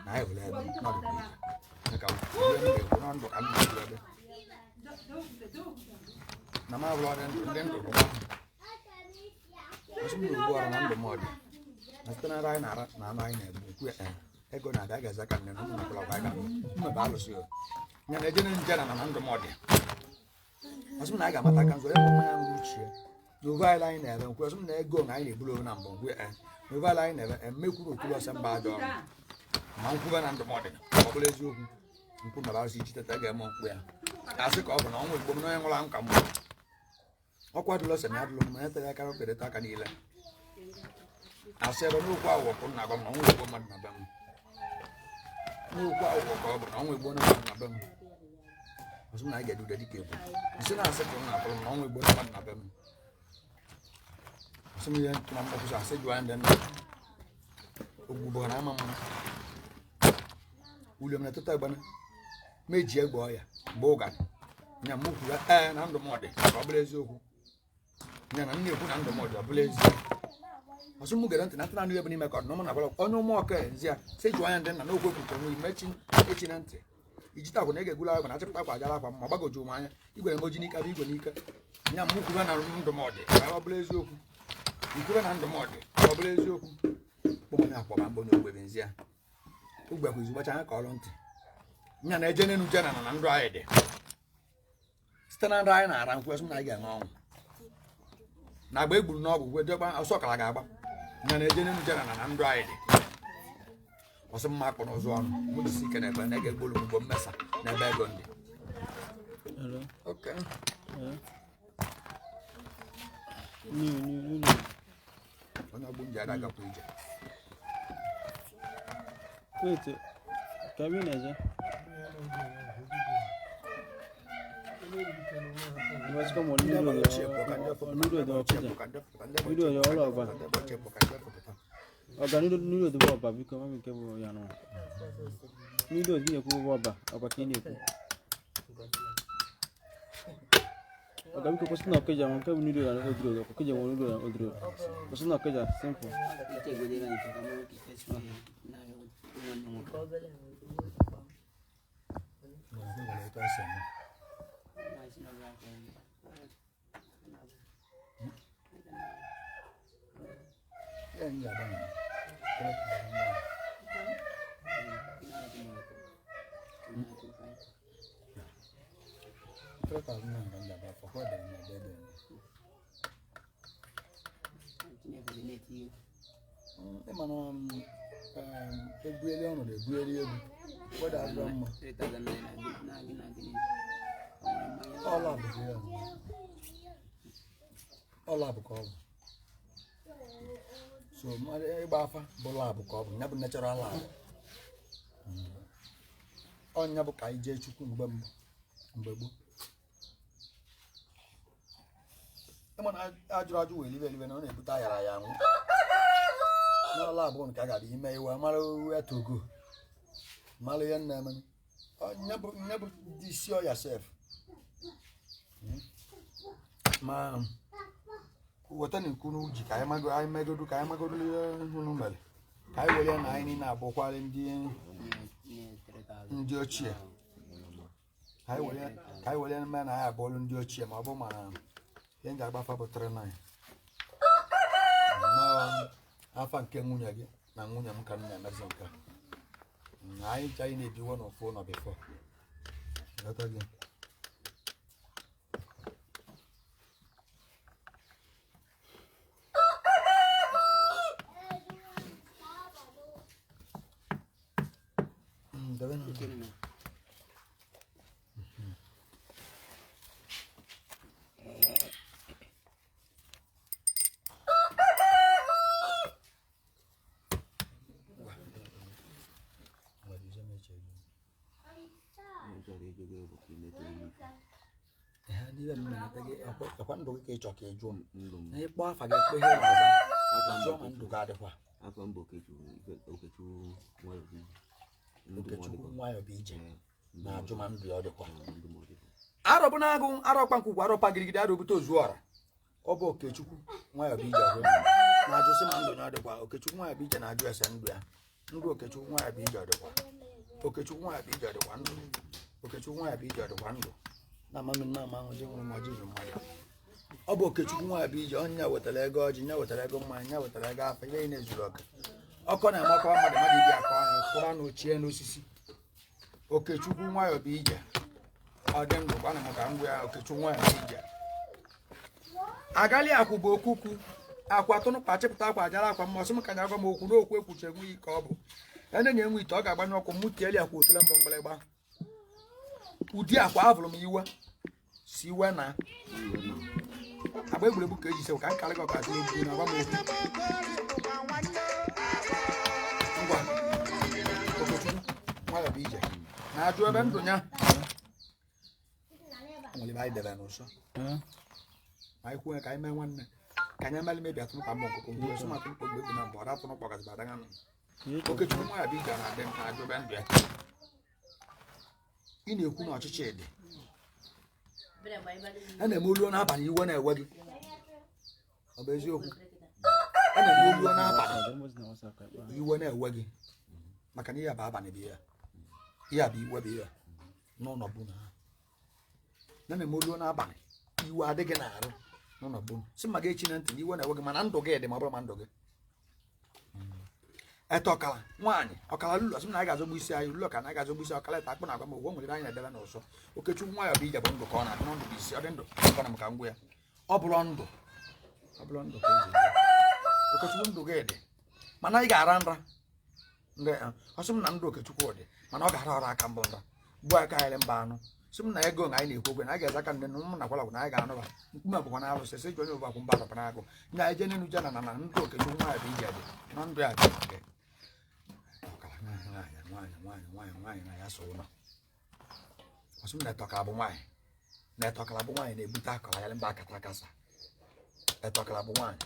ai vừa lên nó được nó cậu đều của nó được ăn được đấy nằm ao lo đến được không nó xuống đường qua nó được mồi nó tên ai nà này quyết cái con nào cái ra cạnh này nó là cái cạnh mà bảo là sửa nhà này cho nên cho là nó được mồi nó xuống này cả mặt cạnh rồi nó mang đi chia nhiều vai lại này là qua xuống này gồm này để bulu nằm bông quyết nhiều vai lại này em mấy cú xem ba đó mà cú vai nằm được mồi có bule chú cũng mà bảo gì chỉ tới cái mông quyết à sẽ có nó người bông nó làm cầm nó qua được sẽ nhát luôn mà tới cái cái ta cái gì là à sẽ nó qua của con nào còn nó người bông mình mà bằng nó qua của nó người bông nó mà bằng xuống này giờ được đi kiểu sẽ là sẽ con nào còn nó người bông mình mà bằng xuống này làm một cái sẽ jualan dan bukan ama uliam na tata bana meji egbo ya boga nya muku ya na ndo mode abulezi oku nya na nneku na ndo mode abulezi asumu gere ntị na ntị na nụ ebe n'ime ka ọdụnọmụ na-agbala onye ụmụ ọka nzi ya se jụọ anya ndị nna n'okwu ekwuke nwe imechi echi na ntị ijita akwụ na ị ga-egwula agwa na achịpụta akwa ajala akwa ma gbagoju ụmụ anya igwere moji n'ike abụ igwe n'ike nya mmukwube na ndụmọdụ ka ọ bụla eziokwu ikwube na ndụmọdụ ka ọ bụla eziokwu ụmụnye akwaba mbọ onye ogbebe nzi ya ugbekwa izugbacha anya ka ọrụ ntị nya na eje n'enu jena na ndụ anyị dị site na ndụ anyị na-ara nkwụ esụ na anyị ga-enwe ọnwụ na agba egburu n'ọgwụ gwe jekwa ọsọ ọkara ga-agba nya na eje n'enu jena na ndụ anyị dị ọsọ mma akpọ n'ụzọ ọnụ mụ jisi ike na-ekpe na ị ga-egbolu ugbo mmesa na ebe ego ndị onye ọgbụ nji ada agakwa ije wait cabin aja was como nudo ya all over oga nudo de boba biko mami ke bo ya no nudo bi ku boba oga kini ku oga biko ko sina ke jama ke nudo ya odro ko ke jama nudo ya odro ko sina ke ja simple ebueli ọnụ na-ebueli egwu weda adọ mma ọla bụ ka ọ bụ so ịgba afa bụ labụ ka ọ bụ ya bụ natural lab ọnya bụ ka anyị jee chukwu mgbe gboo ịma na ajụrụ wee libe na ọ na-ebute ayara ya anwụ n'ọla abụọ nke a ga-abịa ime iwe mara ya togo mara ya nna eme nye bụ dị isi ọya sef ma weta na ikwu n'uji ka anyị megodu ihe unu mere ka anyị were ya na anyị niile abụkwara ndị ochie ka anyị were ya mee na anyị abụọlụ ndị ochie ma ọ bụ mana ihe m ga-agbafa bụ 39 afa nke nwunye gị na nwunye m ka m na-emezi nke na anyị na-ebiwo n'ofu ụlọ bifo gị akwa ndụ gị ka ị chọ ka ị jụọ m na ịkpọ afa gị ekpe ihe ọzọ jụọ ma ndụ gị adịkwa Okechukwu nwayọ bụ ije na-ajụ ma ndụ ya ọ dịkwa arọbụ na-agụ arọkpa nkwugwu arọpa girigide arọbute ozu ọra ọ bụ Okechukwu nwayọ bụ ije na-ajụsị ma ndụ ya ọ dịkwa Okechukwu nwayọ bụ ije na-ajụ ese ndụ ya ndụ Okechukwu nwa ya bụ ije ọdịkwa Okechukwu nwa ya bụ ije ọdịkwa ndụ Okechukwu nwa ya bụ ije ọdịkwa ndụ na amami nna ama ahụ ji nwụrụ ma ji bụ mmadụ ọ bụ Okechukwu nwa ya bụ ije onye wetara ego ọjị nye wetara ego mmanya nye wetara ego afọ ihe na-ezuru oke ọkọ na-amakọwa mmadụ ibi akọ ahụ kwụra na ochie n'osisi Okechukwu nwa ya bụ ije ọ dị ndụ gwana m ka ngwa ya Okechukwu nwa ya bụ ije agali akwụ bụ okuku akwa tụnụ kpachịpụta akwa ajara akwa mma ọsọ m ka na-agwa m okwu n'okwu ekwuche enwe ike ọ bụ enye enwe ite ọ ga-agbanye ọkụ mụ tieli akwa otele mbọ mgbịrịgba ụdị akwa avụrụ m iwe si iwe na agba egburegbu ka eji sew ka nkarị gị ọkazi egwu na agwa m okwu ngwa Okechukwu nwa ya bụ ije na-ajụ ebe ndụ ya nwere ebe anyị debe n'ụsọ anyị kwuo ka anyị mee nwanne ka anyị emeli mebi atụrụ ka mma ọkụkọ mgbe ọsọ matụ mkpọ mgbe egwu na mbọ ọra atụrụ kpọgazi badanga nụ Okechukwu nwa ya bụ ije na-adị m na-ajụ ebe ndụ ya ị na-ekwu na ọchịchị dị a na-eme oluo n'abalị iwe na-ewe gị ọ bụ eziokwu a na-eme oluo n'abalị iwe na-ewe gị maka na ihe bụ abalị bụ ya ihe bụ iwe bụ ya n'ụlọ bụ na ha na-eme oluo n'abalị iwe adịghị n'arụ n'ụlọ bụ si ma ga-echi na ntị na iwe na-ewe gị mana ndụ gị dị ma ọ bụrụ ma ndụ gị ete ọkala nwaanyị ọkala lụlọ sị na anyị ga-azọgbu isi anyị lụlọ ka na anyị ga-azọgbu isi ọkala ete akpụ na agwa m ụgwọ nwere anyị na-edebe n'ụsọ Okechukwu nwa ya bụ ije bụ ndụ ka ọ na-adị ndụ bụ isi ọ dị ndụ ọkana m ka ngwa ya ọ bụrụ ndụ ka Okechukwu ndụ gị dị mana anyị ga-ara nra ọsị m na ndụ Okechukwu dị mana ọ ga-ara ọrụ aka mbụ nra gbuo aka anyị mba anụ sị m na ego na anyị na-ekwu okwe na anyị ga-eze aka ndị ụmụ na kwala na anyị ga-anụba mkpume bụkwa na alụsị sị ji onye ụbọkwụ mba dọkwa n'agụ nye anyị je n'enu jana na ndụ Okechukwu nwa ya bụ ije dị na ndụ ya dị nke nwaanyị na ya so ụlọ ọsị m na-etọkara bụ nwaanyị na-ebute akọrọ ya mba akata akasa etọkara bụ nwaanyị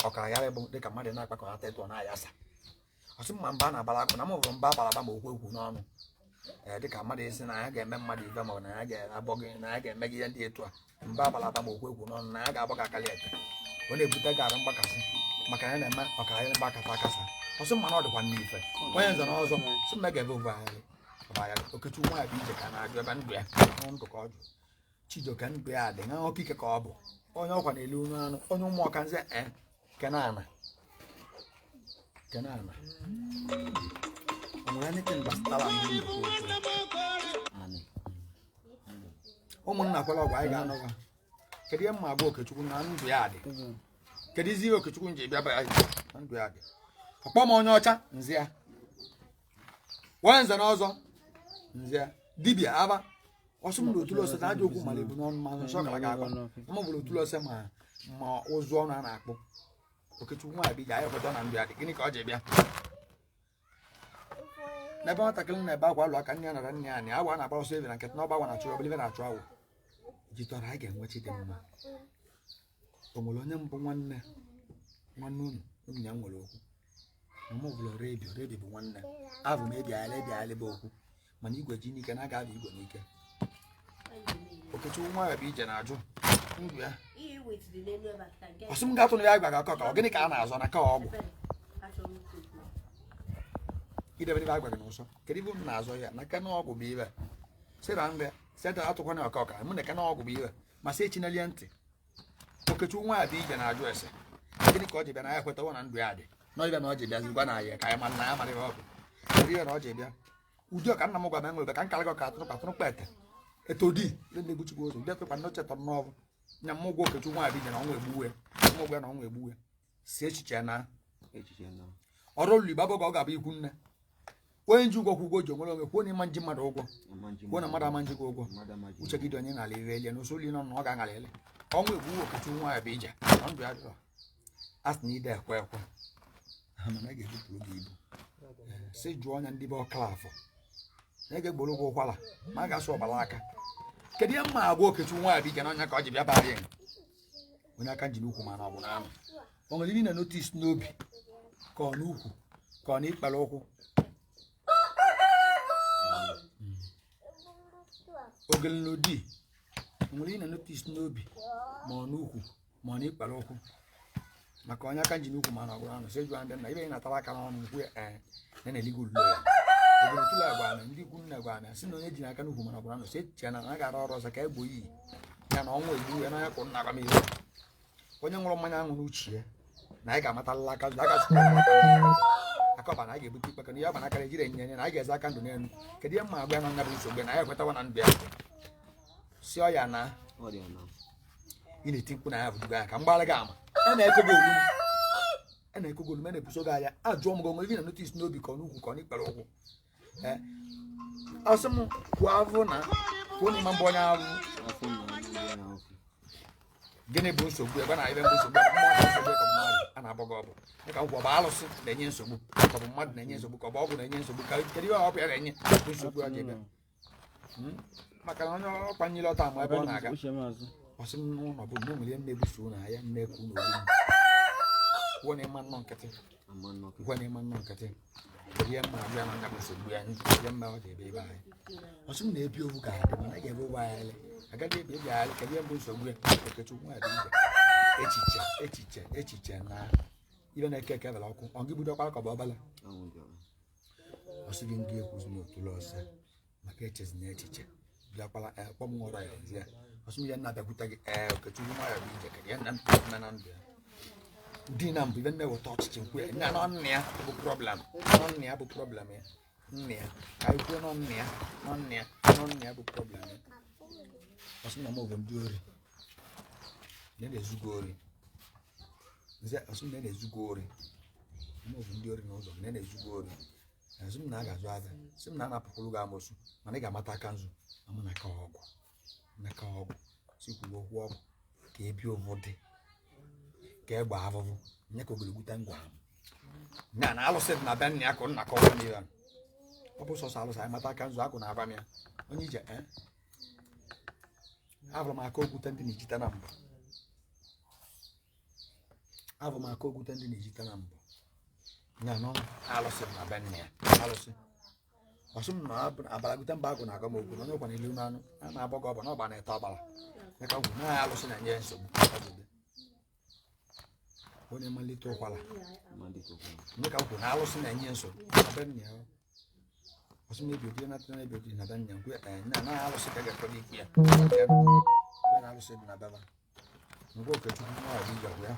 ọkara ya bụ dịka mmadụ na-akpakọrọta ịtụ na-ayasa ọsị m ma mba na-abara akụ na m hụrụ mba abalaba ma okwu ekwu n'ọnụ dịka mmadụ esi na ya ga-eme mmadụ ibe ma ọ na ya ga-abọ gị na ya ga-eme gị ihe ndị etu a mba abalaba ma okwu ekwu n'ọnụ na ya ga-abọ gị akali ete ọ na-ebute gara mgbakasị maka ya na-eme ọkara ya mba akata akasa ọsị mmanụ ọ dịkwa n'ife onye nze na ọzọ sị mma ga-ebe ụvagharị Okechukwu nwa ya bụ ije ka na-ajụ ebe ndụ ya ndụ ka ọ jụ Chijioke ndụ ya dị ṅa okike ka ọ bụ onye ọkwa na-ele unu anụ onye ụmụ ọka nze kenana o nwere anything gbasatara ụmụnna kwela ọgwụ anyị ga-anọgwa kedu ihe mma agwa Okechukwu na ndụ ya dị kedu izi ihe Okechukwu nji bịa ba na ndụ ya dị ọkpọ m onye ọcha nzi ya onye nze na ọzọ nzi ya dibịa aba ọsụ m na otulose na aja okwu mara ebu n'ọnụ ma nsọ kara ga-agba m bụrụ otulose ma ụzụ ọnụ a na-akpụ Okechukwu nwa ya bụ ije anyị kweta na ndụ ya dị gịnị ka ọ ji bịa n'ebe nwatakịrị na-ebe akwa alụ aka nne ya nara nne ya anya agwa na-agba ọsọ ebe na nkịtị na ọgba gwa na-achụ ọbụla na-achụ awụ jitọrọ anyị ga-enwechi dị mma o nwere onye mbụ nwanne unu ya nwere okwu mama ọbụla redio bụ nwanne abụ m ebiaghala bụ okwu mana igwe ji n'ike na aga-abụ igwe n'ike Okechukwu nwa ya bụ ije na-ajụ ndụ ya ọsị m ga-atụrụ ya gwa ga-akọ ka ọ gịnị ka a na-azọ na ka ọgwụ idebe ebe agwa gị n'ụsọ kedu ibe m na-azọ ya na kena ọgwụ bụ ibe sịra nri seta atụkwana ọka ọka mụ na kena ọgwụ bụ ibe ma sị echinelie ntị Okechukwu nwa ya bụ ije na-ajụ ese gịnị ka ọ ji bịa na ya ekwetawo na ndụ ya dị nọ ibe na ọ ji bịa zigwa na ya ka ya mana ya mara ihe ọ bụ ihe na ọ ji bịa ụdị ọka nna m gwa m enwere ka nkarị gị ọka atụrụ kpete etodi na-egbuchikwa ụzọ ụdị ekpekwa na ochetọ n'ọbụ nya m ụgwọ Okechukwu nwa ya bụ ije na ọnwa egbuwe ụgwọ na ọnwa egbuwe si echiche na ọrụ olu Igbo abụghị ọ ga-abụ ikwu nne onye nji ụgwọ kwụ ụgwọ ji onwere onwe kwuo na ịma nji mmadụ ụgwọ kwuo na mmadụ ama nji gị ụgwọ uche gị dị onye ṅara ire elie n'ụsọ oli nọ na ọ ga-aṅara ele ọnwa egbuwe Okechukwu nwa ya bụ ije na ndụ ya dịrọ a sị na ide ekwe mana a ga-ebupụrụ gị ibu si jụọ ọnya ndị be ọkala afọ na ga-egboro ụgwọ ụkwara ma a ga-asụ ọbara aka kedu ihe mma agwa Okechukwu nwa ya bụ ije n'ọnya ka ọ ji bịa bara ya onye aka njiri ukwu mana ọ bụ na anụ o nwere ihe na notis n'obi ka ọ n'ukwu ka ọ na ikpere ụkwụ ogele n'odi o nwere ihe na notis n'obi ma ọ n'ukwu ma ọ na ikpere ụkwụ maka onye aka njin ukwu mana ọgwụrụ anụ sị jụọ ndị nna ibe na-atara aka n'ọnụ nkwu na-eligo lulo ya obodo tụlụ agwa na ndị ikwu nna gwa na sị na onye ji n'aka n'ukwu mana ọgwụrụ anụ sị echiche na a gara ọrụ ọzọ ka egbo iyi ya na ọnwa egbu ya n'anya kwụ nna agwa m ihe onye ṅụrụ mmanya aṅụ n'uche ya na anyị ga-amatalala aka akọba na anyị ga-ebute ikpe ka ihe ọba nakara ejiri enyenye na anyị ga-eze aka ndụ n'elu kedu ihe mma agba ya na nya bụ nsogbu na anyị ekwetawa na ndụ ya si ọ ya na ị na-eti mkpu na ya bụdugo ya ka mgbalị gị ama na-ekogo olu na-ebuso gị anya ajụọ m gị onwe gị na notis n'obi ka ọ n'ukwu ka ọ n'ikpere ụkwụ asị m kwuo avụ na kwuo n'ime mbụ onye avụ gịnị bụ nsogbu ebe na ebe mbụ nsogbu a na-abọ gị ọbụ dịka nkwụ ọba alụsị na-enye nsogbu ka ọ bụ mmadụ na-enye nsogbu ka ọ bụ ọgwụ na-enye nsogbu ka kedu ihe ọbịa na-enye bụ nsogbu ọ ga-ebe maka na onye ọkwa nyere ọta ama ebe ọ na-aga ọsị m n'ụlọ bụ mgbe nwere na-ebuso na ya nnekwu na olu kwuo na ịma nnọọ nkịtị ihe mma abịa na nyabụ nsogbu ya ihe mma ọ dị ebe anyị ọsị m na-ebi owu ka adị mana ga-ebe ụgbọ anyị agaghị ebe ebi anyị kedu ihe mbụ nsogbu ya okechukwu nwa echiche na ibe na-eke eke bela ọkụ ọ gị budo ọkpara ka ọ bụ ọbala ọsị gị ndị ekwuzi n'otu ọsọ maka echezi na echiche bịakwala kpọm nwọrọ ya ezi ya ọsị m ya na-abịakwute gị okechukwu nwa ya bụ ije kedu ya na mpụme na ndụ ya di na mbụ ibe na-eweta ọchịchị nkwu ya nya nọ ya bụ problem nọ ya bụ problem ya nne ya ka anyị kwuo nọ ya bụ problem ya ọsị na m bụ ndị ori na-ezugo ori ọsị na na-ezugo ori m bụ ndị ori n'ụzọ na-ezugo ori azụ m na a ga-azụ ahịa sị m na anapụkwuru gị amosu mana ị ga-amata aka nzu ma m naka ọgwụ sikwuru okwu ọgwụ ka ebi ụvụ dị ka egbe avụvụ nye ka ogologo ngwa na alụsị dị na be nna ya ka nna kọwa n'ihe ọ bụ sọsọ alụsị anyị mata aka nzu akụ na-agba m ya onye ije avụrụ m aka okwute ndị na-ejite na mbụ nya nọ alụsị dị na be nna ya alụsị ọsụ m na abalagute mba agụ na-agọ m okwu na onye ọkwa na-elu n'anụ a na-abọ gị ọbụ na ọgba na-ete ọbara ka ngwụ na alụsị na-enye nsogbu onye mmalite ụkwara ndị ka kwuru na alụsị na-enye nsogbu be nna ya ọsụ m ebiodiri na ebiodiri na be nna nkwe na alụsị ka ga-ekpere ikpe ya na alụsị dị na beba ngwa okechukwu nwa ya bụ ije ya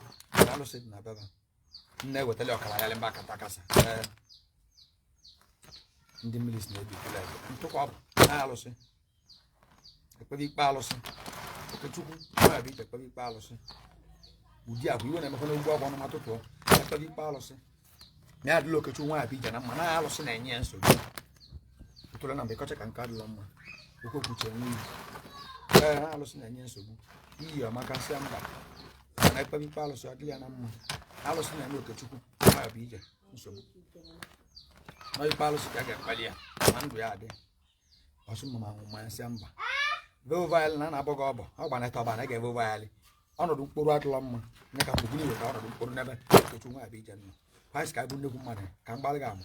na alụsị dị na beba nne ewetala ọkara ya mba kata kasa ndị mmiri si na-ebitela ntụkwa ọ bụ na alụsị ekpere ikpe alụsị okechukwu nwa ya bụ ije ekpere ikpe alụsị ụdị agwa iwe na-emekwa n'ugwu ọgwụ ọnụma tụtụọ ekpere ikpe alụsị na ya adịla okechukwu nwa ya bụ ije na mma na alụsị na-enye ya nsogbu ntụrụ na mgbe kọcha ka nke adịla mma okwu kwuche n'iyi na alụsị na-enye nsogbu iyi ọmakasịa mba na ekpere ikpe alụsị ọ dịghị ya na mma alụsị na-enye okechukwu nwa ya bụ ije nsogbu na ikpe alụsị ka a ga-ekpeli ya ma ndụ ya adị ọsụ mma nwụ mmanya sịa mba vevovaịlị na na-abọ gị ọbọ ọ gbanata ọba na ị ga-evovaịlị ọnọdụ mkpụrụ adịla mma nye ka mgbe gịnị weta ọnọdụ mkpụrụ n'ebe okechukwu nwa ya bụ ije nọ paịs ka bụ nnekwu mmadụ ka mgbalị ga ama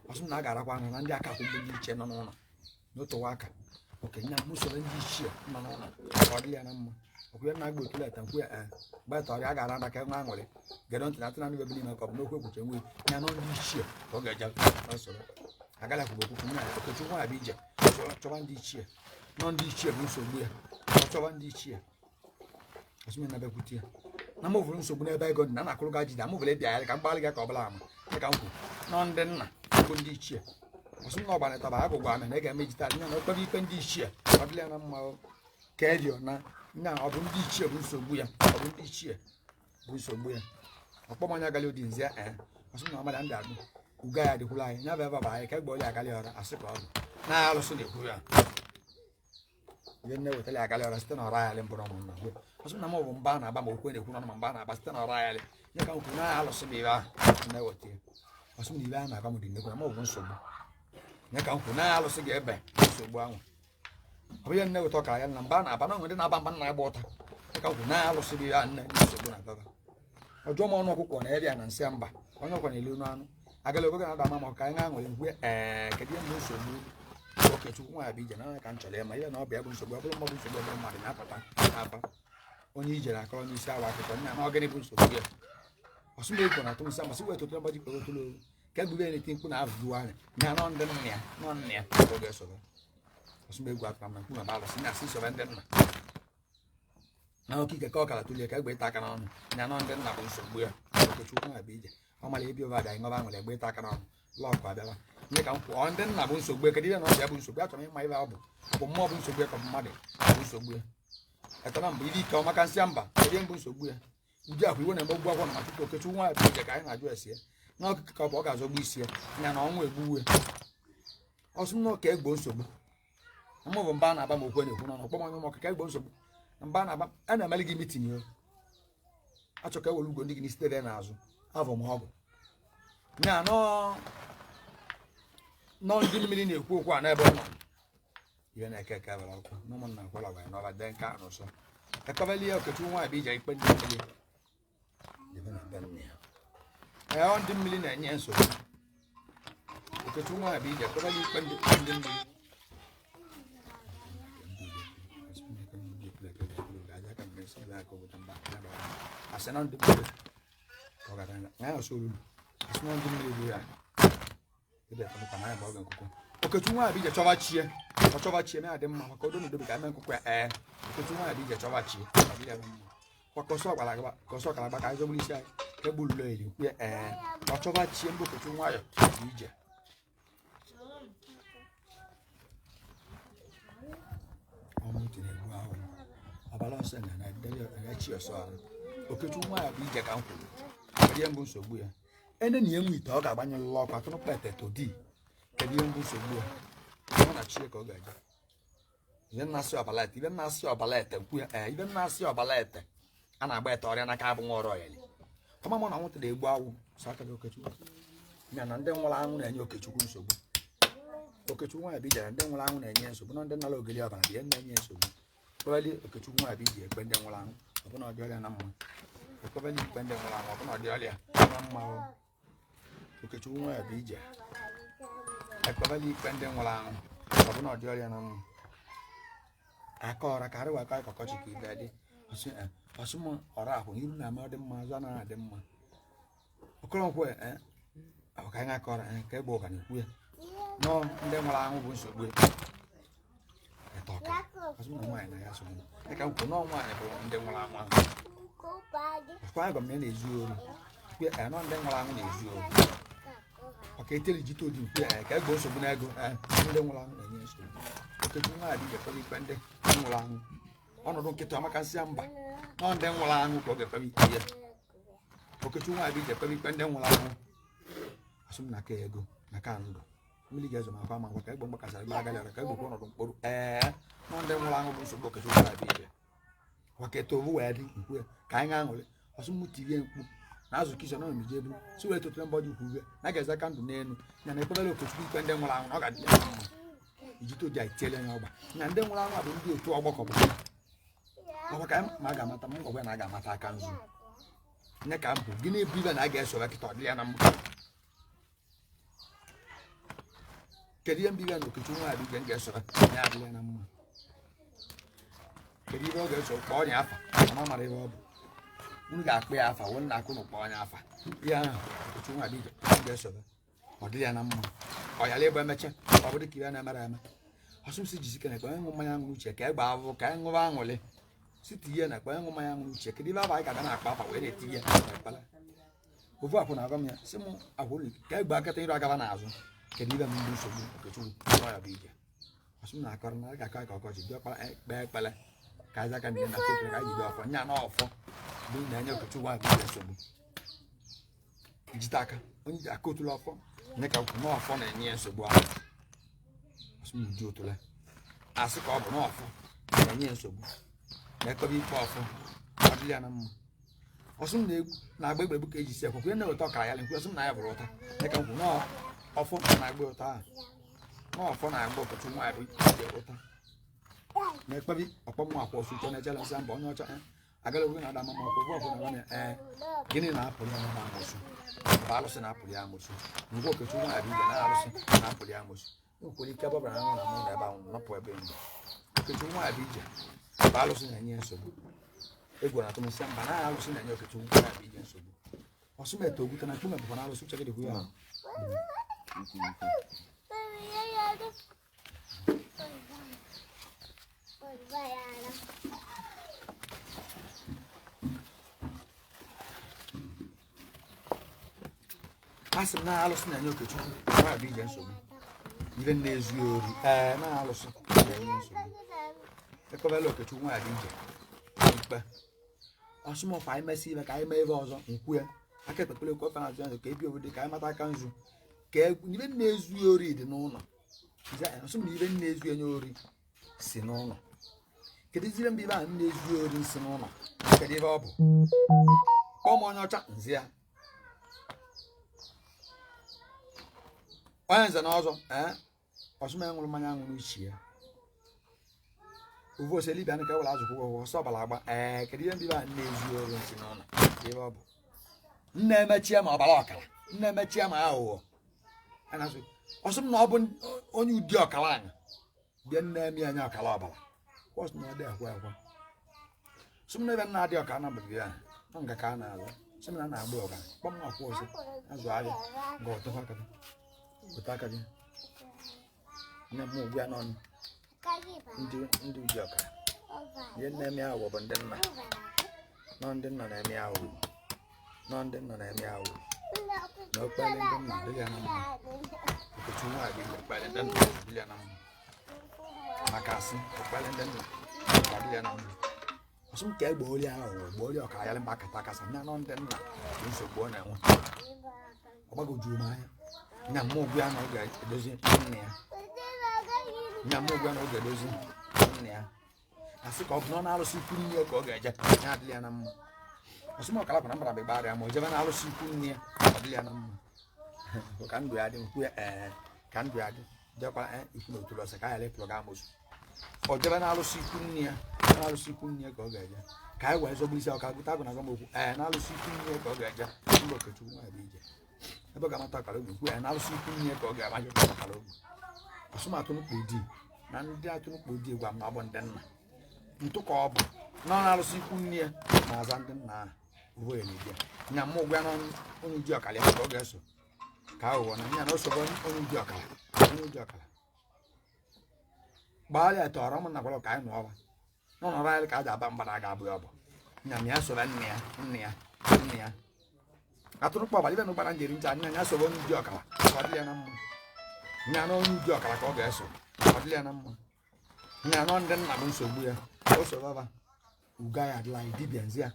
ọsụ m na a ga-arakwa anya na ndị aka akwụ mgbe ndị iche nọ n'ụlọ n'otowa aka okenye usoro ndị ichie nọ n'ụlọ ka ọ dị ya na mma ọkụ ya na-agba otule eta nkwu ya gbata ọrịa a ga-ara aka nwa aṅụrị gedo ntị na atụ na ndị bebili ime ka ọ bụ n'okwu ekwuche nwe ya nọ ndị ichie ka ọ ga-eje ọsoro agala kwuru okwu nna ya okechukwu nwa ya bụ ije chọba ndị ichie nọ ndị ichie bụ nsogbu ya ọ chọba ndị ichie ọsụme na bekwute ya na m vụrụ nsogbu n'ebe ego dị na na-akụrụ ga jide amụvụrụ ịbịa ya ka mgbalị gị ka ọ bụla ama dịka m kwuru nọ ndị nna bụ ndị ichie ọsụ na ọgbanịtaba agụgụ amị na ị ga-emejita anya na okpere ikpe ndị ichie ọ dịla ya na mma ka edi na nya ọ bụ ndị ichie bụ nsogbu ya ọ bụ ndị ichie bụ nsogbu ya ọkpọmanya agali odi nzi ọsụ na ọmada ndị agụ uga ya dịkwula anyị nya bụ ebe bụ anyị ka egbe ọlị agali ọra asị ka ọ bụ na alụsị na-ekwuru ya ihe nne wetara agali ọra site na ọra ayalị mbụrụ ụmụnna ọsụ na m bụ mba na-agba ma okwe na-ekwu n'ọnụ ma mba na-agba site na ọra ayalị nye ka m kwuru na alụsị bụ ibe ahụ na-eweta ya ọsụ na ibe a na-agba m dị nnekwu na m bụ nsogbu nye ka m kwuru na alụsị ga-ebe nsogbu ahụ ọ bụ ihe nne weta ọkara ya na mba na-aba na ndị na-aba mba na-agba ụta nye ka m kwuru na alụsị bụ ya nne nsogbu na baba ọjọọ m ọnụ ọkụkọ na eri ya na nsị mba onye ọkwa na-elu n'anụ agala ogoge na-ada ama ma ka anyị ṅụrị ngwe kedu ihe bụ nsogbu okechukwu nwa ya bụ ije na ka m chọrọ ya ma ihe na ọ bụ ya bụ nsogbu ọ bụrụ mmadụ nsogbu ọbụrụ mmadụ na-apụta na-aba onye ijere aka onye isi awa akụkọ nna na ọgịnị bụ nsogbu ya Osum ego na to nsamba si weto to baji ko to lo ka gbe ni tin ku na avu ane na no ndem ne no ne ko ge so osum ego ata na ku na ba lo si na si so ndem na okike ka okala tulie ka gbe ta aka na na no ndem na bu nsogbu ya ko chukwu na bije o mala ebi over da ngoba nwele gbe ta aka na lo kwa bịala nye ka nkwu ọ ndem na bu nsogbu ka dire na ọ bụ nsogbu achọrọ ịma ibe abụ bụ mmụọ bụ nsogbu ka mmadụ bụ nsogbu ya etana mgbe iri ka ọ maka nsị mba ebe bụ nsogbu ya uji akwa iwe na emegbu agwọ na matuto okechu nwa ya bije ka anyị na-ajụ esi ya na okike ka ọ bụ ọ ga-azọgbu isi ya nya na ọnwụ egbuwe ọsụ na ka egbo nsogbu mụ bụ mba na-aba ma okwe na-ekwu na ọkpọ manyụ ma ọkịka egbo nsogbu mba na-aba a na-emeli gị mitin yo achọ ka ewere ugo ndị gị n'isi tere n'azụ avọ m ọgụ nya nọ ndị mmiri na-ekwu okwu a n'ebe ọ nọ ihe na-eke eke bara ọkụ n'ụmụnna nkwụla gwara n'ọba de nke a n'ụsọ ekọbeli ya okechu nwa bụ ije ikpe ndị mmiri ọ ndị mmiri na-enye nsogbu okechu nwa bụ ije ekọbeli ikpe ndị mmiri asị na ndị mmiri ọ gara ya ọsọ olulu asị na ndị mmiri bụ ya okechu nwa bụ ije chọba chie ọ chọba chie na adị mma maka odo n'odobe ka eme nkwụkwọ ya okechu nwa bụ ije chọba chie kwakọsọ ọkara gba ka anyị zọgburu isi anyị ka egbululo eri kwe ọ chọba chie mbụ okechu nwayọ bụ ije ọmụtụ na-egbu ahụ ọbara ọsọ na chi ọsọ ahụ okechu nwayọ bụ ije ka m kwuru kedu mbụ nsogbu ya ene na enwe ite ọ ga-agbanye lụlọ ọkụ atụrụ kpete todi kedu ihe mbụ nsogbu ya ọ na chie ka ọ ga-eje ibe nnasị ọbalete ibe nnasị ọbalete nkwu ya ibe nnasị ọbalete a na-agba ete ọrịa n'aka abụ nwa ọrụ ọyali ọmamụ na nwụta na-egbu awụ sọ aka gị okechukwu ya na ndị nwụrụ anwụ na-enye okechukwu nsogbu okechukwu nwa bụ ijere ndị nwụrụ anwụ na-enye nsogbu na ndị nala ogeli ọbara bịa na-enye nsogbu kpebeli okechukwu nwa bụ iji ekpe ndị nwụrụ anwụ ọbụna ọdị ọrịa na mma ekpebeli ikpe ndị nwụrụ anwụ ọbụna ọdị ọrịa na mma okechukwu nwa bụ ije ekpebeli ikpe ndị nwụrụ anwụ ọbụna ọdị ọrịa na mma aka ọra ka arịwa aka ọkọchị ka ibe dị ọsụmụ ọrụ ahụ iru na-eme ọ dị mma azụ anaghị adị mma okoronkwe ka anyị aka ọra ka egbe ụka na-ekwu ya nọ ndị nwụrụ anwụ bụ nsogbu ọsụmụ na nwaanyị na ya sogbu dịka nkwu nọ nwaanyị bụ ndị nwụrụ anwụ ahụ ọkwa anyị gọm na na-ezu ori nọ ndị nwụrụ anwụ na-ezu ori ọka eteli jite odi nkwu ya ka egbe nsogbu na ego ndị nwụrụ anwụ na-enye nsogbu okechu nwaanyị dị ekpere ikpe ndị nwụrụ anwụ ọnọdụ nkịta amaka nsị mba nọ ndị nwụrụ anwụ ka ọ ga-ekpere ikpe ya okechu nwaanyị dị ekpere ikpe ndị nwụrụ anwụ asụm na aka ego na ka ndụ mmiri ga-ezo ma akwa ma ngwa ka egbe mgbakasara ebe agalị ka egbe ọnọdụ mkpụrụ nọ ndị nwụrụ anwụ bụ nsogbu okechu nwaanyị dị ije maka eto owu wee dị nkwu ka anyị aṅụrị ọsụmụ tirie mkpu na azụ kisọ na omije buru si wee totụre mbọdụ ukwu ue na ga-eze aka ndụ n'elu ya na ekpebere okechukwu ikpe ndị nwụrụ anwụ na ọ ga-adị ya mma ijito ji itiele ya ọgba na ndị nwụrụ anwụ bụ ndị otu ọgbakọ bụ ọkwa ka ma a ga-amata m ngwagwa na a ga-amata aka nzu nye ka m bụ gịnị ebu ibe na a ga-esowe kịta ọdị ya na mma kedu ihe mbibe na okechu nwa abịa ga-esowe ya adịla na mma kedu ihe ọ ga-eso kpọọ ọnya afa ama mara ebe ọ bụ unu ga-akpụ ya afa wụ nna akụ na kpọọ ọnya afa ihe ahụ okechu nwa abịa ga-esowe ọ dị ya na mma ọ yala ebe emecha ọ bụ dịka ihe na-emere eme ọsụmsi jisi na ekpe ịṅụ mmanya aṅụ uche ka egbe ahụhụ ka anyị ṅụba aṅụrị site ihe na ekpe ịṅụ mmanya aṅụ uche kedu ibe aba anyị ga na-akpa afa wee na-eti ihe ekpala ofu akwụ na-agwa m ya sị m akwụrụ ka egbe akata iru agaba n'azụ kedu ibe m ndị nsogbu okechukwu ya bụ ije ọsụm na-akọrọ na ga-akọ ka ọkọchị dị ọkpara kpee ekpele ka anyị aka ndị na kotu ka anyị jide ọfọ nya na ọfọ bụ na-enye okechukwu bụ ije nsogbu jite aka onye ji akotula ọfọ nye ka ukwu n'ọfọ na-enye ya nsogbu ahụ ọsụmụju otule asị ka ọ bụ n'ọfọ na-enye nsogbu na-ekọba ikpe ọfọ adịghị ya na mma ọsụm na-agba egberegbu ka eji si ekwekwe ihe na-eweta ọkara ya nkwe ọsụm na ya bụrụ ụta nye ka ukwu n'ọfọ na-agba ụta ahụ n'ọfọ na-agba okechukwu nwaanyị bụ ije ụta na-ekpebi ọkpọmụ akwa ọsụ ụtọ na-ejela nsị mba onye ọcha agala oge na-ada mama ọkwụ ọfọ na nwanne gịnị na-apụrụ ya na amụsụ bụ alụsị na-apụrụ ya amụsụ ngwa okechukwu nwaanyị bụ ije na alụsị na-apụrụ ya amụsụ nkwere ike gbabara na mụ na ebe ahụ nọpụ ebe mbụ okechukwu nwaanyị bụ ije bụ alụsị na-enye nsogbu egwu na atụmụsị mba na alụsị na-enye okechukwu nwaanyị bụ ije nsogbu Osuma etoguta na kuma bana alusu chake de kuya. Asị na alụsị na-enye Okechukwu na-abịa ije nsogbu ibe na-ezu ori na alụsị na-enye nsogbu ekọbela Okechukwu na-abịa ije ikpe ọsụmọkwa anyị mesị ibe ka anyị mee ebe ọzọ nkwu ya aka ekpekpere okwu ọfa na-azụ azụ ka ebi obodo ka anyị mata aka nzu ka ibe na-ezu ori dị n'ụlọ ọsụm na ibe na-ezu enye ori si n'ụlọ kedu ibe mba ibe ahụ na-ezu ori si n'ụlọ kedu ibe ọ bụ kpọọ m onye ọcha nzi ya onye nze na ọzọ ọsụma ṅụrụ mmanya ṅụrụ ichi ya ovu ose libia nke wala azụ kwụgwọ ọsọ ọbara agba kedu ihe ndị ba na-ezu ori nsị n'ụlọ ebe ọ bụ nna emechie ma ọbara ọkara nna emechie ma aghụghọ ọsụm na ọ bụ onye ụdị ọkara anya bịa nna eme anya ọkara ọbara kwọs na ọ dị akwa akwa sụm na ebe nna adị ọkara na mgbede ya nọ nga ka a na-azụ sịm na na-agba ọkara kpọm na akwụ ọsọ azụ ahịa nga ọtọkwa aka weta aka gị nne m ugbu ya n'ọnụ ndị ụdị ọkara ihe na-eme ahụ bụ ndị nna nọ ndị nna na-eme ahụ nọ ndị nna na-eme ahụ na okpele ndị nna dịrị ya na mma Okechukwu nwa gị okpele ndị nna dịrị ya na mma maka asị okpele ndị nna dịrị ya na mma ọsụ m ka egbe oli ahụ gbe ọkara ya mba akata akasa nya nọ ndị nna dị nsogbu ọ na-enwe ọ gbagojuru m anya nya mmụọ ugbu ya na ọ ga-edozi nne ya nya mmụọ ugbu ya na ọ ga-edozi nne ya asị ka ọ bụ na ọ na-alụsị ikwu nne ya ka ọ ga-eje ya adịrị ya na mma ọsụm ọkara bụ na mbara gbara ya ma o jebe na-alụsị ikwu nne ya ọ dịrị ya na mma ka ndụ ya dị nkwu ya ka ndụ ya dị jekwa ikwu na otulu ọsọ ka ya lepụrụ ga amosu ọ jebe na-alụsị ikwu nne ya na-alụsị ikwu nne ya ka ọ ga-eje ka anyị wee zọgbu isi ọka gụta agụ na agwa m okwu na-alụsị ikwu nne ya ka ọ ga-eje mba Okechukwu nwa bụ ije ebe ọ ga-amata ọkara ogwu kwu ya na-alụsị ikwu nne ya ka ọ ga-amaghị ọkara ogwu ọsụmatụ mkpu di na ndị atụrụkpu di gwa m na ọ bụ ndị nna ntụ ka ọ bụ na ọ na-alụsị ikwu nne ya na-aza ndị nna ahụ uweelibia nya mmụ gwa na onye uji ọkara ya ka ọ ga-eso ka aghụghọ na nya na osobe onye uji ọkara gbagharịa ete ọrọ m na gwara ka anyị nụọba n'ọnọrọ anyị ka a ji aba mba na ga-abụ ya ọ bụ nya ma ya sobe nne ya atụrụkpọ ọbara ibe na ụgbara njeri ncha anya ya sobe onye uji ọkara ka ọ dị ya na mma nya na onye uji ọkara ka ọ ga-eso ọ dịla ya na mma nya nọ ndị nna bụ nsogbu ya o sobaba uga ya adịla dibịa nzi ya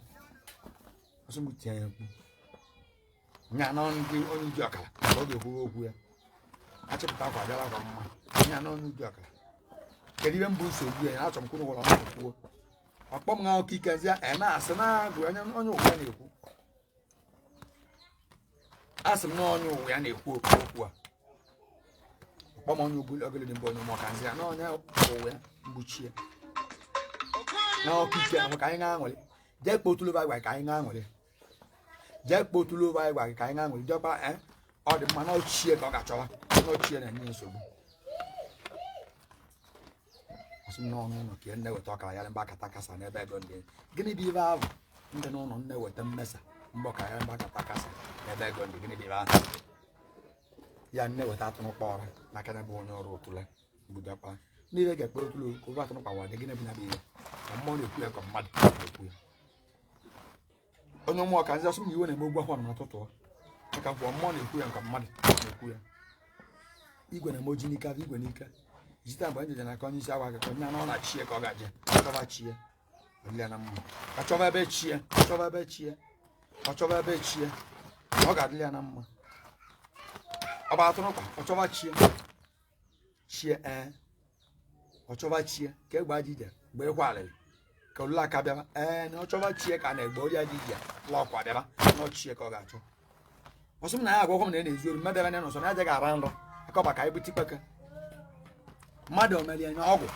ọsọmụtie ya ekwu nya nọ ndị onye uji ọkara ka ọ ga-ekwuwe okwu ya achịpụta akwa bịara akwa mma nya nọ onye uji ọkara kedu ihe mbụ nsogbu ya achọ m kwuru ụlọ kwuo ọkpọ m ha ọkụ ike nzi ya na-asị na-agụ onye ụwa ya na-ekwu asị m na onye ụwa ya na-ekwu okwu a ọkpọm onye ogologo mbụ onye ụmụọka nzi ya na onye ụwa ya mgbuchi ya na ọkụ ike na ka anyị ga-aṅụrị jee kpotulu gwa ka anyị ga-aṅụrị jee kpotulu gwa ka anyị ga-aṅụrị jekwa ọ dị mma na ochie ka ọ ga-achọwa na ochie na-enye nsogbu ọsị n'ọnụ ụlọ ka nne weta ọkara ya mba akata kasa n'ebe ego ndị gịnị bụ ibe ahụ ndị n'ụlọ nne weta mmesa mba ọkara ya mba akata kasa n'ebe ego ndị gịnị bụ ibe ahụ ya nne weta atụrụ kpọrọ n'aka n'ebe onye ọrụ otule budakwa n'ihe ga-ekpe otulu ofe atụrụ kpawa dị gịnị bụ na bụ ihe ka mmụọ na-ekwu ya ka mmadụ na-ekwu ya onye mmụọ ka nzi asụ m iwe na-eme ogwu ahụ n'ụtụtụ maka mgbe mmụọ na-ekwu ya ka mmadụ na-ekwu ya igwe na-eme oji n'ike igwe n'ike jite mgbe njeje na aka onye isi agwa akụkọ nye na ọ na-achie ka ọ ga-aje chọba chie ọdịla na mma ka chọba ebe chie chọba ebe chie ọ chọba ebe chie ọ ga-adịla ya na mma ọ bụ atụrụkwa ọ chọba chie chie ọ chọba chie ka egbe aja ije mgbe ịkwa alịrị ka olulu aka bịaba na ọ chọba chie ka na-egbe ori aja ije la ọkwa bịaba na ọ chie ka ọ ga-achọ ọsọ m na ya agwagwọ m na ya na-ezu ori mmadụ ebe na nọsọ na aja ga-ara nrọ akọba ka anyị bute ikpeke mmadụ omeli anya ọgwụ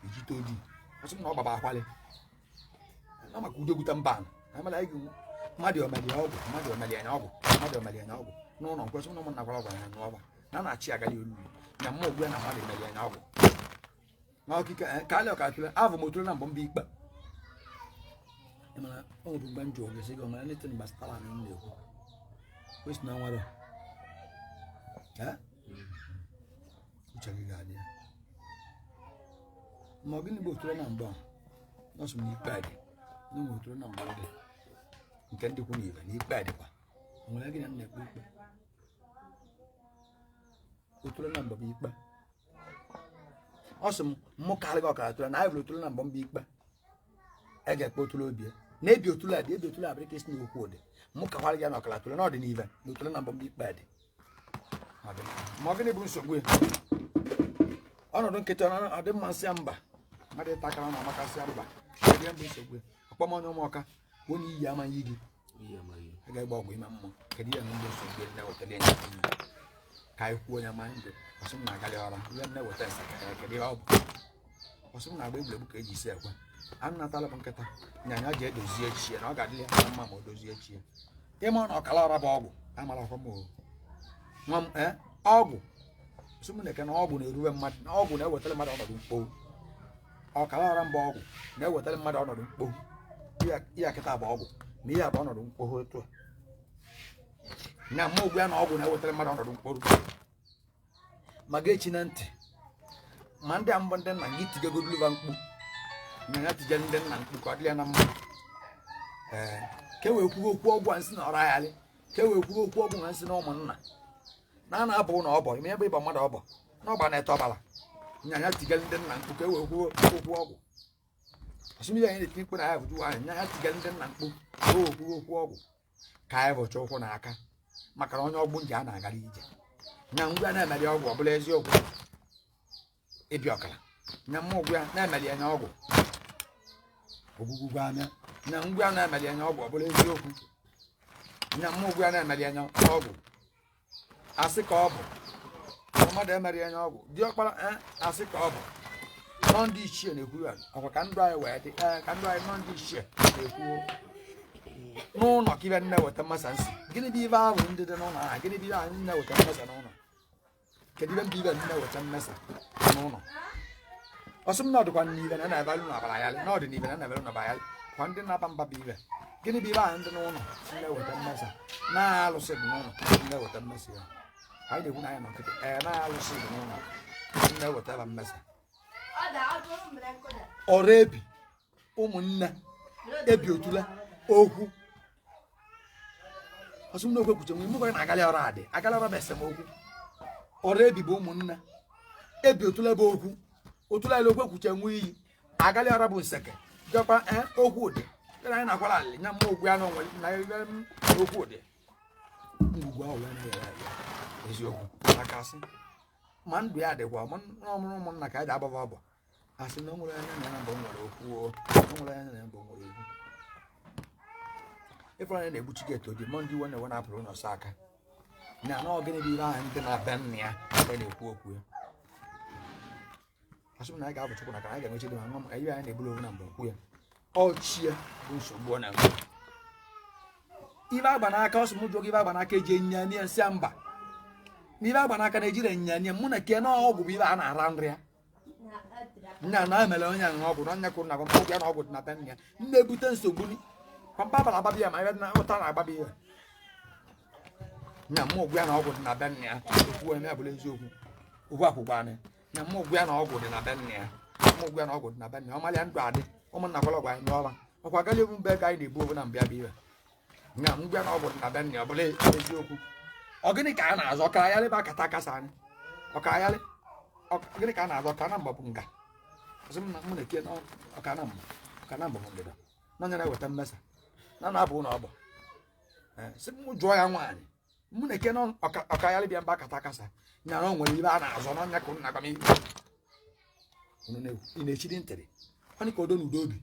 ejite ojii ọsọ m na ọ gbaba akwali na maka udo gwuta mba mmadụ omeli anya ọgwụ n'ụlọ nkwesị na ụmụnna gwara ọgwa ya n'ọgba na na-achị agali olulu na mma ogbu ya na mmadụ emeli anya ọgwụ na ọkike ka alị ọka tụle avụ m otule na mbụ mba ikpe mana o bu banjo ge se go mana ne tin bastala ne ne ko wis na waro ha uchagi gadi mo gini bo tulo na mbo no so ni pade no mo tulo na mbo de nke ndi ku ni ba ni pade kwa mo la gini na ku o tulo na mbo bi pa awesome mo kale go kala tulo na ai tulo na mbo bi pa ege po tulo bi na ebi otulo ade ebi otulo abere kesi na okwu ode mo ka kwale ga na kala tulo na odi ni even no tulo na mbo bi pa de mo gini bu nsogbu ọnọdụ nkịta na adị mma nsị mba mmadụ takara na amaka nsị mba ndị mbụ nsogbu akpọmọnye ụmụọka bụ na iyi amaghị gị a ga-egba ọgwụ ime mmụọ kedu ihe ndị nsogbu nne wetara enyi ka anyị kwuo onye ma ndụ ọsụ m na-agalị ọra ihe nne weta nsakara kedu ihe ọ bụ ọsụ m na-agba egwuregwu ka eji isi ekwe anụ natala bụ nkịta nyanya ji edozie chie na ọ ga-adịrị ya mma ma o dozie chie ịma na ọkala ọra bụ ọgwụ amara ọkwa m nwa m ọgwụ sumuneke na ọgwụ na-eruwe mmadụ na ọgwụ na-ewetara mmadụ ọnọdụ mkpogbu ọkala ọra mba ọgwụ na-ewetara mmadụ ọnọdụ mkpogbu ihe akịta bụ ọgwụ ma ihe bụ ọnọdụ mkpogbu otu a na mma ogbu ya na ọgwụ na-ewetara mmadụ ọnọdụ mkpogbu ma ga-echi na ntị ma ndị a mbụ ndị nna gị tigegoduluva mkpu na ya tige ndị nna mkpu ka ọ dị ya na mma ka e wee kwuo okwu ọgwụ a nsị na ọra ayalị ka e wee kwuo okwu ọgwụ na nsị na ụmụnna na na-abụ na ọbọ ime ebe ịba mmadụ ọbọ na ọba na-ete ọbara nyanya tigeli ndị nna mkpu ka e wee kwuo okwu ọgwụ asụmihe anyị na-eti mkpu na ya bụ anyị nyanya tigeli ndị nna mkpu ka e wee kwuo okwu ọgwụ ka anyị bụcha ụkwụ n'aka maka na onye ọgbụ nje a na-agara ije nya ngwa na-emeli ọgwụ ọ bụla eziokwu ịbịa ọkara nya mma ụgwụ ya na-emeli anya ọgwụ ogwugwu anya nya ngwa na-emeli anya ọgwụ ọ bụla eziokwu nya mma ụgwụ ya na-emeli anya ọgwụ asị ka ọ bụ mmadụ emere anya ọgwụ diọkpara asị ka ọ bụ nọ ndị ichie na-ekwuru ọkwa ka ndụ anyị wee dị ka ndụ anyị nọ ndị ichie na-ekwu n'ụlọ ka ibe nne weta mmasa nsị gịnị bụ ibe ahụ ndị dị n'ụlọ aha gịnị bụ ibe anyị nne weta mmesa n'ụlọ kedu ibe mbụ ibe nne weta mmesa n'ụlọ ọsọ m na ọdụkwa n'ibe na na-ebalụ na abara yalị na ọdị n'ibe na na-ebalụ na abayalị kwa ndị na-aba mba bụ ibe gịnị bụ ibe ahụ ndị n'ụlọ nne weta mmesa na-alụsị dị n'ụlọ nne weta mmesa ya anyị na-ekwu na anyị nọ nkịtị na-alụsị dị n'ụlọ nne wetara mmesa ọrụ ebi ụmụnne ebi otula okwu ọsụ m na okwe kwuche nwe mụkọ na-agalị ọrụ adị agalị ọrụ bụ esemokwu ọrụ ebi bụ ụmụnne ebi otula bụ okwu otula ile okwe kwuche nwe iyi agalị ọrụ bụ nseke jọkwa okwu ụdị anyị na-akwara alị nya mma okwu ya na onwe na ebe okwu ụdị ngwugwu ahụ ya na-ere eziokwu maka asị ma ndụ ya dịkwa ọmụrụ ụmụnna ka a ji agbaba ọbọ asị na o nwere anya na ya mbụ nwere okwu o nwere anya na ya mbụ nwere okwu ịfụrụ anya na-egbuchi gị etodi mọ ndị iwe na-ewe na-apụrụ n'ọsọ aka na na ọgịnị bụ ihe ahụ ndị na-abịa nna ya ebe na-ekwu okwu ya asị m na anyị ga-abụ chukwu na ka anyị ga-enwechi dị ma nwa m anyị na-ebulu owu na mbụ okwu ya ọchie bụ nsogbu ọ na-enwe ibe agba n'aka ọsọ m jụọ gị ibe agba n'aka eji enyi ya nsị mba n'ibe agba n'aka na-ejire nyanya mụ na ke na ọgwụ bụ ibe a na-ara nri ya nya na emere onye ahụ ọgwụ na onye kwuru na ọgwụ ya na ọgwụ dị na be ya na-ebute nsogbu ni kwampa bara agbabi ya ma ebe na ụta na-agbabi ya nya mụ ụgwụ ya na ọgwụ dị na be ya okwu onye abụla eziokwu okwu akwụkwọ anyị nya mụ ụgwụ ya na ọgwụ dị na be ya mụ ụgwụ ya na ọgwụ dị na be ya ọmalịa ndụ adị ụmụnna kwala ọgwụ anyị n'ọla ọkwa gali ebu mbe ka anyị na-ebu obu na mbịa bụ ibe nya mgbe ya na ọgwụ dị na be ya ọ bụla eziokwu ọ gịnị ka a na-azọ ka ayalị bụ akata akasa anyị ọka ayalị gịnị ka a na-azọ ka na mgba bụ nga ọsị m na mụ na-eke ọka na mgba bụ ndịda n'onye na-eweta mmesa na na-abụ na ọgbọ sị m jụọ ya nwaanyị mụ na-eke na ọka ayalị bịa mba akata akasa nyara o nwere ibe a na-azọ n'ọnya ka na agbam ị na-echiri ntịrị ọ ka odo na udo obi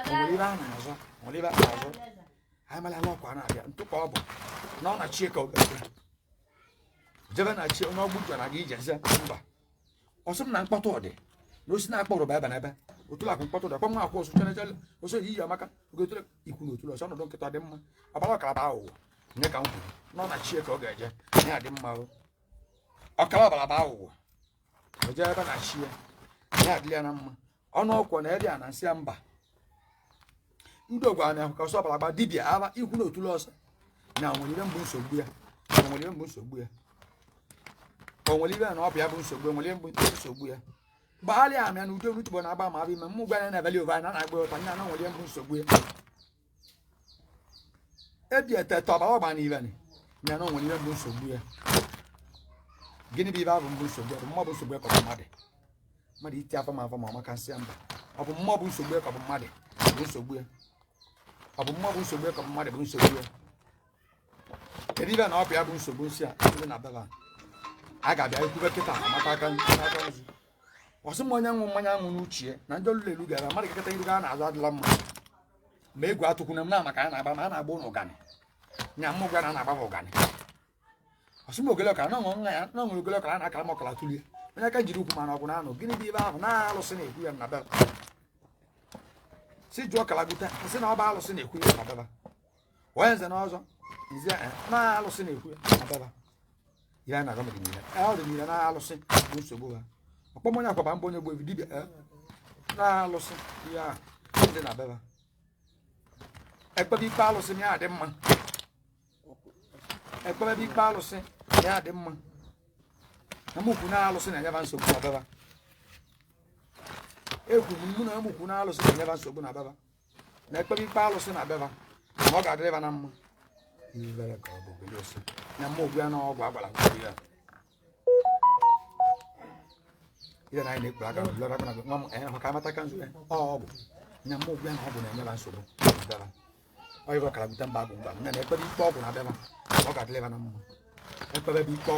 o nwere ibe a na-azọ nwere ibe a na-azọ anyị mara ala ọkwa na-abịa ntụ ka ọ bụ na ọ na-achị ka ọ ga-abịa jebe na chi onye ọgbụ jụara gị ije nze mba ọsọ m na mkpọtụ ọdị na osi na-akpọrọ bụ ebe na ebe otulu akụ mkpọtụ dị akwa nwa akwụ ọsụ chenechele oso iyi amaka ogotere ikwu na otulu ọsọ ọnọdụ nkịta dị mma ọbara ọkara bụ aghụghọ nye ka m kwuru na ọ na chi ka ọ ga-eje ya dị mma ọkara ọbara bụ aghụghọ o jee ebe na chi ya adịla ya na mma ọnụ ọkwọ na eri a na nsị ya mba udo gwa na ka so bala dibia aba ikwu na otu loso na nwere ibe mbụ nsogbu ya nwere ibe mbụ nsogbu ya nwere ibe na ọbịa bụ nsogbu nwere mbụ nsogbu ya gbali amia na udo nutubo na agba ma abi mmụ gwa na valley over na agba ụta nya na nwere mbụ nsogbu ya ebi etete ba ọgba na ibe ni nya na nwere ibe mbụ nsogbu ya gịnị bụ ibe abụ mbụ nsogbu ya mmụọ bụ nsogbu ya ka mmadụ iti afọ ma afọ ma maka nsị mba ọ bụ mmụọ bụ nsogbu ya ka bụ mmadụ bụ nsogbu ya ọ bụ mmụọ bụ nsogbu ya ka mmadụ bụ nsogbu ya kedu ibe na ọ bịa bụ nsogbu nsị a ndị na baba a ga-abịa ikwube kịta amata aka nzu ọsị mmanya nwụ n'uchie na ndị ọlụlụ elu gara mmadụ kịta iru ga na-azụ adịla mma ma egwu atụkwuna m na maka a na-agba ma a na-agba ụnụ ụganị nya mmụ gwa na na-agba ụganị ọsị m ogele ọkara na nwere ogele ọkara a na-akara m ọkara tụlie onye aka jiri ukwu mana ọgwụ na anụ gịnị bụ ibe ahụ na-alụsị na-ekwu ya na baba si jụọ kalagute sị na ọ bụ alụsị na-ekwu ya na baba onye nze na ọzọ nzi na-alụsị na-ekwu ya na baba ihe a na-agwa maka niile ọ dị niile na-alụsị bụ nsogbu ha ọkpọmọnya akwaba mbọ onye gbo dibịa na-alụsị ihe ahụ ndị na baba ekpebe ikpe alụsị na ya dị mma ekpebe ikpe alụsị na ya dị mma na mụkwu na-alụsị na-enyeba nsogbu na baba ekwu m mụ na mụkwu na-alụsị na-enyeba nsogbu na baba na ekpebe ikpe alụsị na baba ma ọ ga-adịrịba na mma ivere ka ọ bụ belosi na mma ogwu ya na ọgwụ agwara nkiri ya ihe na anyị na-ekpere aka lọra na nwa m maka amata ka nzu ọgwụ na mma ogwu ya na ọgwụ na-enyeba nsogbu na baba ọ yịrọ kara bute mba agwụ mba na ekpebe ikpe ọgwụ na baba ọ ga-adịrịba na mma ekpebe ikpe